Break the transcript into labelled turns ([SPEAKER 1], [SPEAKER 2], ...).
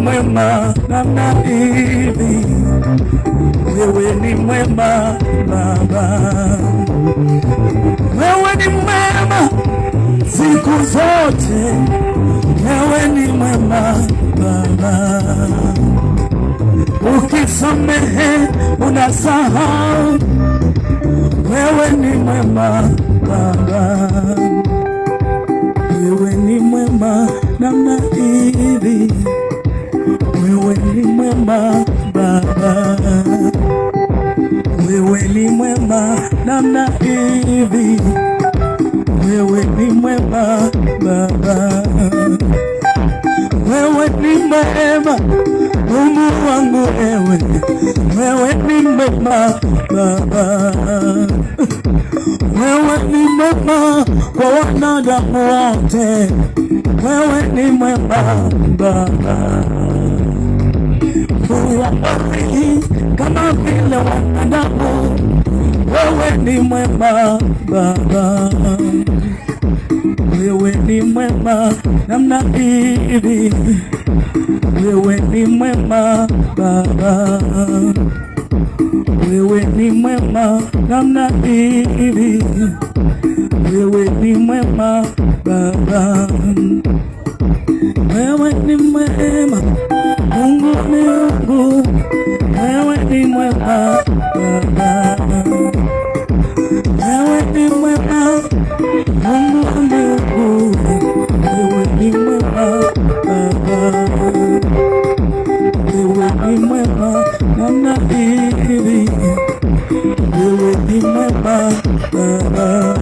[SPEAKER 1] mwema namna hivi, wewe ni mwema Baba, wewe ni mwema siku zote, wewe ni mwema Baba, ukisamehe unasahau, wewe ni mwema Baba, wewe ni mwema namna hivi, wewe ni mwema Baba, wewe ni mwema namna hivi, wewe ni mwema Baba, wewe ni mwema Mungu wangu, wewe ni mwema Baba, wewe ni mwema kwa wanadamu wote, wewe ni mwema Baba, huwabariki kama vile wanadamu, wewe ni mwema Baba, wewe ni mwema namna hivi, wewe ni mwema Baba, wewe ni mwema namna hivi, wewe ni mwema Baba, wewe ni mwema Mungu wangu, wewe ni mwema Baba, wewe ni mwema Mungu wangu, wewe ni mwema Baba, wewe ni mwema namna hivi, wewe ni mwema Baba.